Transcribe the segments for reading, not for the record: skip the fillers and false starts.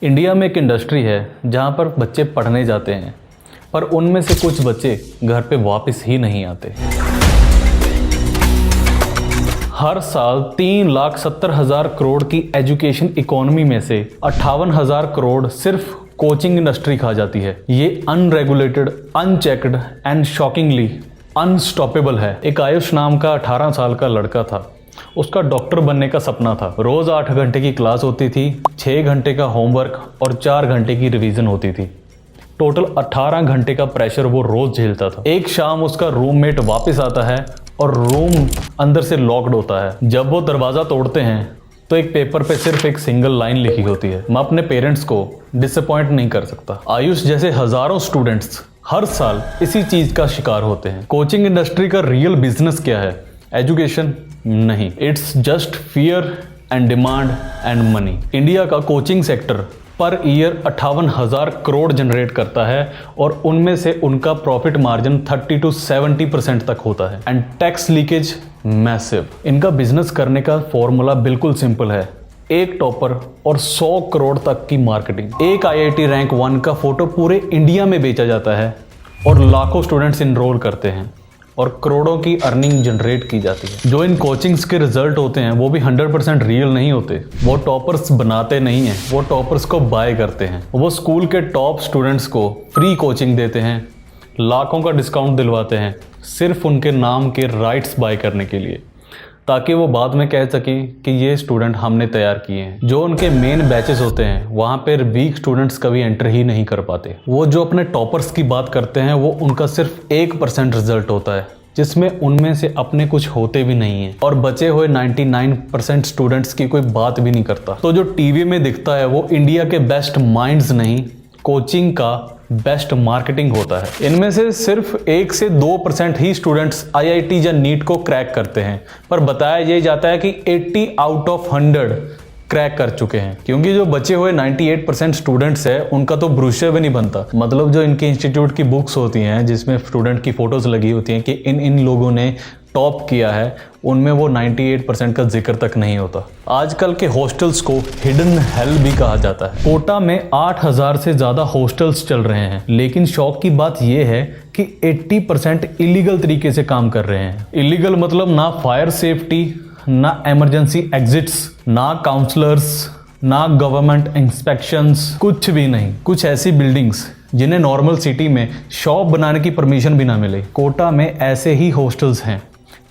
India में एक industry है जहाँ पर बच्चे पढ़ने जाते हैं, पर उनमें से कुछ बच्चे घर पे वापस ही नहीं आते। हर साल 3,70,000 करोड़ की एजुकेशन इकोनॉमी में से 58,000 करोड़ सिर्फ कोचिंग इंडस्ट्री खा जाती है। ये unregulated, unchecked and shockingly unstoppable है। एक आयुष नाम का 18 साल का लड़का था। उसका डॉक्टर बनने का सपना था। रोज 8 घंटे की क्लास होती थी, 6 घंटे का होमवर्क और 4 घंटे की रिवीजन होती थी। टोटल 18 घंटे का प्रेशर वो रोज झेलता था। एक शाम उसका रूममेट वापस आता है और रूम अंदर से लॉक्ड होता है। जब वो दरवाज़ा तोड़ते हैं तो एक पेपर पे सिर्फ एक सिंगल लाइन लिखी होती है, मैं अपने पेरेंट्स को डिसअपॉइंट नहीं कर सकता। आयुष जैसे हजारों स्टूडेंट्स हर साल इसी चीज का शिकार होते हैं। कोचिंग इंडस्ट्री का रियल बिजनेस क्या है? एजुकेशन नहीं, it's just fear and demand and money. India का coaching sector per year 58,000 crore generate करता है और उनमें से उनका प्रॉफिट मार्जिन 30 to 70% तक होता है एंड टैक्स लीकेज मैसिव। इनका बिजनेस करने का फॉर्मूला बिल्कुल सिंपल है, एक टॉपर और 100 करोड़ तक की मार्केटिंग। एक IIT रैंक 1 का फोटो पूरे इंडिया में बेचा जाता है और लाखों स्टूडेंट्स इनरोल करते हैं और करोड़ों की अर्निंग जनरेट की जाती है। जो इन कोचिंग्स के रिजल्ट होते हैं वो भी 100% रियल नहीं होते। वो टॉपर्स बनाते नहीं हैं, वो टॉपर्स को बाय करते हैं। वो स्कूल के टॉप स्टूडेंट्स को फ्री कोचिंग देते हैं, लाखों का डिस्काउंट दिलवाते हैं सिर्फ उनके नाम के राइट्स बाय करने के लिए, ताकि वो बाद में कह सके कि ये स्टूडेंट हमने तैयार किए हैं। जो उनके मेन बैचेस होते हैं वहाँ पर वीक स्टूडेंट्स कभी एंटर ही नहीं कर पाते। वो जो अपने टॉपर्स की बात करते हैं वो उनका सिर्फ 1% रिजल्ट होता है, जिसमें उनमें से अपने कुछ होते भी नहीं हैं और बचे हुए 99% स्टूडेंट्स की कोई बात भी नहीं करता। तो जो टीवी में दिखता है वो इंडिया के बेस्ट माइंड्स नहीं, कोचिंग का बेस्ट मार्केटिंग होता है। इनमें से सिर्फ 1 से 2% ही स्टूडेंट्स IIT या नीट को क्रैक करते हैं, पर बताया यह जाता है कि 80 आउट ऑफ 100 क्रैक कर चुके हैं, क्योंकि जो बचे हुए 98% स्टूडेंट्स हैं उनका तो भविष्य भी नहीं बनता। मतलब जो इनके इंस्टीट्यूट की बुक्स होती हैं जिसमें स्टूडेंट की फोटोज लगी होती हैं कि इन लोगों ने टॉप किया है, उनमें वो 98% का जिक्र तक नहीं होता। आजकल के हॉस्टल्स को हिडन हेल भी कहा जाता है। कोटा में 8,000 से ज़्यादा हॉस्टल्स चल रहे हैं, लेकिन शौक की बात यह है कि 80% इलीगल तरीके से काम कर रहे हैं। इलीगल मतलब ना फायर सेफ्टी, ना इमरजेंसी एग्जिट्स, ना काउंसलर्स, ना गवर्नमेंट इंस्पेक्शंस, कुछ भी नहीं। कुछ ऐसी बिल्डिंग्स जिन्हें नॉर्मल सिटी में शॉप बनाने की परमिशन भी ना मिले, कोटा में ऐसे ही हॉस्टल्स हैं।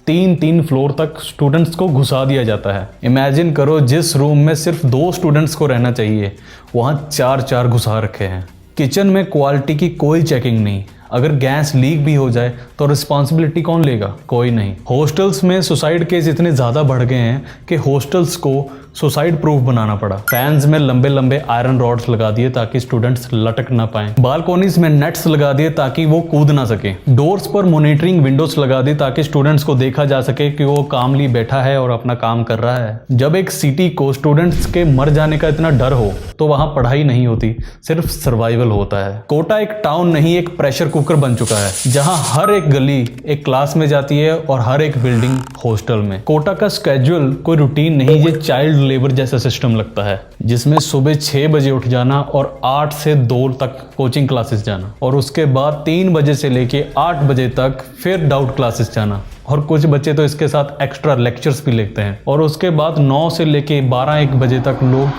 3-3 फ्लोर तक स्टूडेंट्स को घुसा दिया जाता है। इमेजिन करो, जिस रूम में सिर्फ 2 स्टूडेंट्स को रहना चाहिए वहाँ 4-4 घुसा रखे हैं। किचन में क्वालिटी की कोई चेकिंग नहीं। अगर गैस लीक भी हो जाए तो रिस्पॉन्सिबिलिटी कौन लेगा? कोई नहीं। हॉस्टल्स में सुसाइड केस इतने ज़्यादा बढ़ गए हैं कि हॉस्टल्स को सुसाइड प्रूफ बनाना पड़ा। फैंस में लंबे लंबे आयरन रॉड्स लगा दिए ताकि स्टूडेंट्स लटक ना पाएं। बालकोनीज में नेट्स लगा दिए ताकि वो कूद ना सके। डोर्स पर मॉनिटरिंग विंडोज लगा दी ताकि स्टूडेंट्स को देखा जा सके कि वो कामली बैठा है और अपना काम कर रहा है। जब एक सिटी को स्टूडेंट्स के मर जाने का इतना डर हो तो वहाँ पढ़ाई नहीं होती, सिर्फ सर्वाइवल होता है। कोटा एक टाउन नहीं, एक प्रेशर कुकर बन चुका है, जहाँ हर एक गली एक क्लास में जाती है और हर एक बिल्डिंग हॉस्टल में। कोटा का स्केड्यूल कोई रूटीन नहीं, ये चाइल्ड लेबर जैसा सिस्टम लगता है, जिसमें सुबह 6 बजे उठ जाना और 8 से 2 तक कोचिंग क्लासेस जाना और उसके बाद 3 बजे से लेके 8 बजे तक फिर डाउट क्लासेस जाना, और कुछ बच्चे तो इसके साथ एक्स्ट्रा लेक्चर्स भी लेते हैं। और उसके बाद 9 से लेके 12-1 बजे तक लोग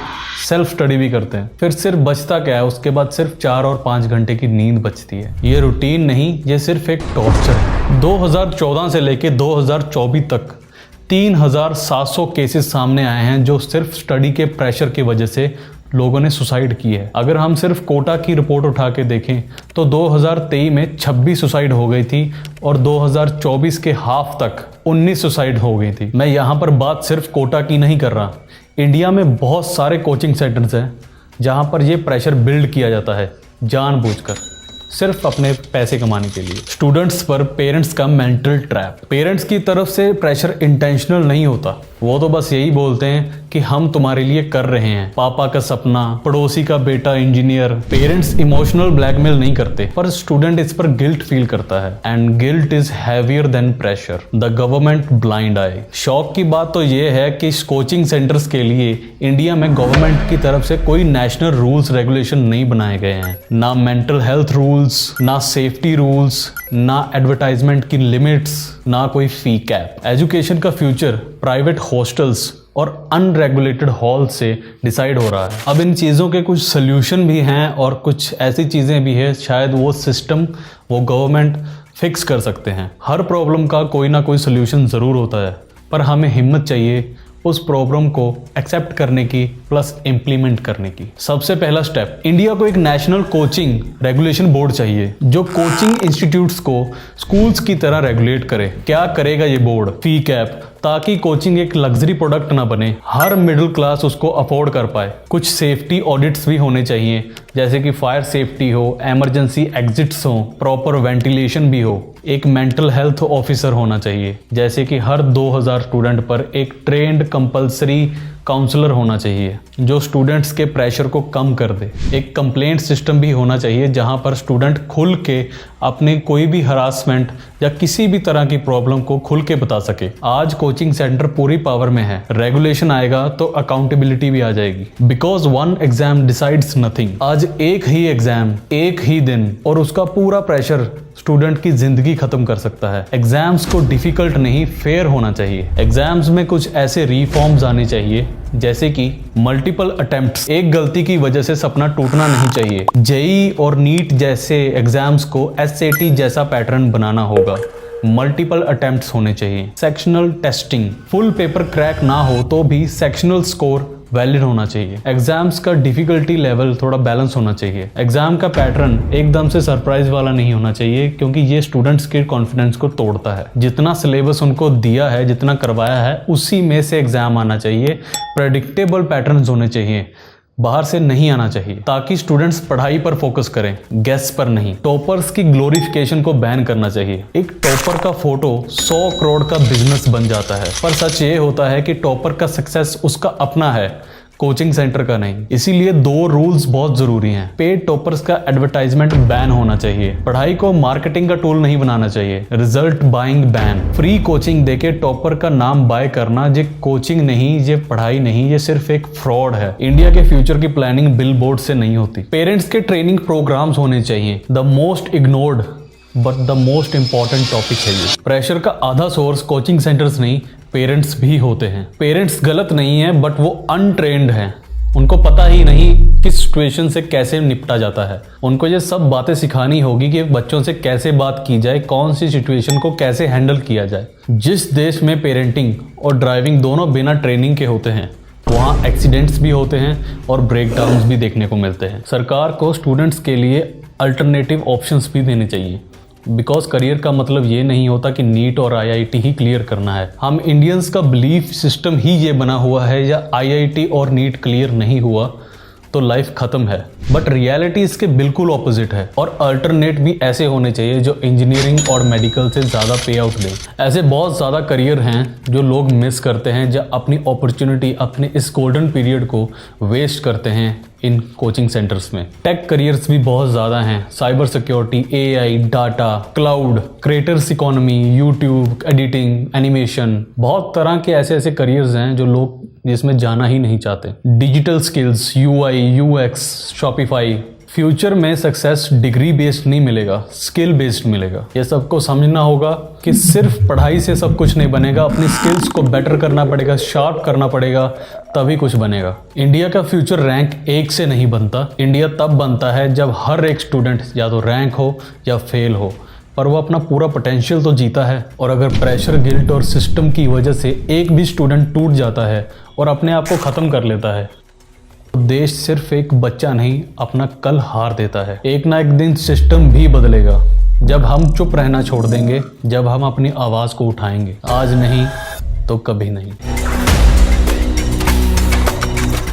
सेल्फ स्टडी भी करते हैं। फिर सिर्फ बचता क्या है? उसके बाद सिर्फ 4 और 5 घंटे की नींद बचती है। ये रूटीन नहीं, ये सिर्फ एक टॉर्चर है। 2014 से लेके 2024 तक 3,700 केसेस सामने आए हैं जो सिर्फ स्टडी के प्रेशर की वजह से लोगों ने सुसाइड की है। अगर हम सिर्फ कोटा की रिपोर्ट उठा के देखें तो 2023 में 26 सुसाइड हो गई थी और 2024 के हाफ तक 19 सुसाइड हो गई थी। मैं यहाँ पर बात सिर्फ कोटा की नहीं कर रहा। इंडिया में बहुत सारे कोचिंग सेंटर्स हैं जहाँ पर ये प्रेशर बिल्ड किया जाता है जानबूझकर, सिर्फ अपने पैसे कमाने के लिए। स्टूडेंट्स पर पेरेंट्स का मेंटल ट्रैप। पेरेंट्स की तरफ से प्रेशर इंटेंशनल नहीं होता, वो तो बस यही बोलते हैं कि हम तुम्हारे लिए कर रहे हैं, पापा का सपना, पड़ोसी का बेटा इंजीनियर। पेरेंट्स इमोशनल ब्लैकमेल नहीं करते, पर स्टूडेंट इस पर गिल्ट फील करता है, and guilt is heavier than pressure. The government blind eye. शौक की बात तो ये है कि कोचिंग सेंटर्स के लिए इंडिया में गवर्नमेंट की तरफ से कोई नेशनल रूल्स रेगुलेशन नहीं बनाए गए हैं। ना मेंटल हेल्थ रूल्स, ना सेफ्टी रूल्स, ना एडवर्टाइजमेंट की लिमिट्स, ना कोई फी कैप। एजुकेशन का फ्यूचर प्राइवेट हॉस्टल्स और अनरेगुलेटेड हॉल से डिसाइड हो रहा है। अब इन चीज़ों के कुछ सोल्यूशन भी हैं और कुछ ऐसी चीज़ें भी हैं, शायद वो सिस्टम वो गवर्नमेंट फिक्स कर सकते हैं। हर प्रॉब्लम का कोई ना कोई सोल्यूशन ज़रूर होता है, पर हमें हिम्मत चाहिए उस प्रॉब्लम को एक्सेप्ट करने की प्लस इम्प्लीमेंट करने की। सबसे पहला स्टेप, इंडिया को एक नेशनल कोचिंग रेगुलेशन बोर्ड चाहिए जो कोचिंग इंस्टीट्यूट्स को स्कूल्स की तरह रेगुलेट करे। क्या करेगा ये बोर्ड? फी कैप, ताकि कोचिंग एक लग्जरी प्रोडक्ट ना बने, हर मिडिल क्लास उसको अफोर्ड कर पाए। कुछ सेफ्टी ऑडिट्स भी होने चाहिए, जैसे कि फायर सेफ्टी हो, इमरजेंसी एग्जिट्स हो, प्रॉपर वेंटिलेशन भी हो। एक मेंटल हेल्थ ऑफिसर होना चाहिए, जैसे कि हर 2000 स्टूडेंट पर एक ट्रेंड कंपलसरी काउंसलर होना चाहिए जो स्टूडेंट्स के प्रेशर को कम कर दे। एक कंप्लेंट सिस्टम भी होना चाहिए जहां पर स्टूडेंट खुल के अपने कोई भी हरासमेंट या किसी भी तरह की प्रॉब्लम को खुल के बता सके। आज कोचिंग सेंटर पूरी पावर में है, रेगुलेशन आएगा तो अकाउंटेबिलिटी भी आ जाएगी। Because one exam decides nothing. आज एक ही एग्जाम, एक ही दिन, और उसका पूरा प्रेशर स्टूडेंट की जिंदगी खत्म कर सकता है। एग्जाम्स को डिफिकल्ट नहीं, फेयर होना चाहिए। एग्जाम्स में कुछ ऐसे रिफॉर्म्स आने चाहिए, जैसे कि मल्टीपल अटेम्प्ट्स। एक गलती की वजह से सपना टूटना नहीं चाहिए। जेईई और नीट जैसे एग्जाम्स को एसएटी जैसा पैटर्न बनाना होगा। मल्टीपल अटेम्प्ट्स होने चाहिए। Sectional testing, full paper crack ना हो तो भी सेक्शनल स्कोर वैलिड होना चाहिए। एग्जाम्स का डिफिकल्टी लेवल थोड़ा बैलेंस होना चाहिए। एग्जाम का पैटर्न एकदम से सरप्राइज वाला नहीं होना चाहिए, क्योंकि ये स्टूडेंट्स के कॉन्फिडेंस को तोड़ता है। जितना सिलेबस उनको दिया है, जितना करवाया है, उसी में से एग्जाम आना चाहिए। प्रेडिक्टेबल पैटर्न्स होने चाहिए, बाहर से नहीं आना चाहिए, ताकि स्टूडेंट्स पढ़ाई पर फोकस करें, गेस पर नहीं। टॉपर्स की ग्लोरिफिकेशन को बैन करना चाहिए। एक टॉपर का फोटो 100 करोड़ का बिजनेस बन जाता है, पर सच ये होता है कि टॉपर का सक्सेस उसका अपना है, कोचिंग सेंटर का नहीं। इसीलिए 2 रूल्स बहुत जरूरी हैं। पेड टॉपर्स का एडवर्टाइजमेंट बैन होना चाहिए। पढ़ाई को मार्केटिंग का टूल नहीं बनाना चाहिए। Result buying ban. Free coaching देके टॉपर का नाम बाय करना, ये कोचिंग नहीं, ये पढ़ाई नहीं, ये सिर्फ एक फ्रॉड है। इंडिया के फ्यूचर की प्लानिंग बिल बोर्ड से नहीं होती। पेरेंट्स के ट्रेनिंग प्रोग्राम्स होने चाहिए। The most ignored but the most important topic है ये। प्रेशर का आधा सोर्स कोचिंग सेंटर्स नहीं, पेरेंट्स भी होते हैं। पेरेंट्स गलत नहीं है, बट वो अनट्रेंड हैं। उनको पता ही नहीं किस सिचुएशन से कैसे निपटा जाता है। उनको ये सब बातें सिखानी होगी कि बच्चों से कैसे बात की जाए, कौन सी सिचुएशन को कैसे हैंडल किया जाए। जिस देश में पेरेंटिंग और ड्राइविंग दोनों बिना ट्रेनिंग के होते हैं, वहाँ एक्सीडेंट्स भी होते हैं और ब्रेकडाउन्स भी देखने को मिलते हैं। सरकार को स्टूडेंट्स के लिए अल्टरनेटिव ऑप्शंस भी देने चाहिए। बिकॉज करियर का मतलब ये नहीं होता कि नीट और आईआईटी ही क्लियर करना है। हम इंडियंस का बिलीफ सिस्टम ही ये बना हुआ है, या आईआईटी और नीट क्लियर नहीं हुआ तो लाइफ खत्म है। बट रियलिटी इसके बिल्कुल ऑपोजिट है। और अल्टरनेट भी ऐसे होने चाहिए जो इंजीनियरिंग और मेडिकल से ज़्यादा पे आउट दें। ऐसे बहुत ज़्यादा करियर हैं जो लोग मिस करते हैं, जो अपनी अपॉर्चुनिटी, अपने इस गोल्डन पीरियड को वेस्ट करते हैं इन कोचिंग सेंटर्स में। टेक करियर्स भी बहुत ज़्यादा हैं। Cyber security, AI, data, cloud, creators economy, YouTube, editing, animation, बहुत तरह के ऐसे करियर्स हैं जो लोग जिसमें जाना ही नहीं चाहते। Digital skills, UI, UX, Shopify. Future में सक्सेस डिग्री बेस्ड नहीं मिलेगा, स्किल बेस्ड मिलेगा। ये सबको समझना होगा कि सिर्फ पढ़ाई से सब कुछ नहीं बनेगा, अपनी स्किल्स को बेटर करना पड़ेगा, शार्प करना पड़ेगा, तभी कुछ बनेगा। इंडिया का फ्यूचर रैंक 1 से नहीं बनता। इंडिया तब बनता है जब हर एक स्टूडेंट या तो रैंक हो या फेल हो, पर वो अपना पूरा पोटेंशियल तो जीता है। और अगर प्रेशर, गिल्ट और सिस्टम की वजह से एक भी स्टूडेंट टूट जाता है और अपने आप को ख़त्म कर लेता है, तो देश सिर्फ एक बच्चा नहीं, अपना कल हार देता है। एक ना एक दिन सिस्टम भी बदलेगा, जब हम चुप रहना छोड़ देंगे, जब हम अपनी आवाज़ को उठाएंगे। आज नहीं तो कभी नहीं।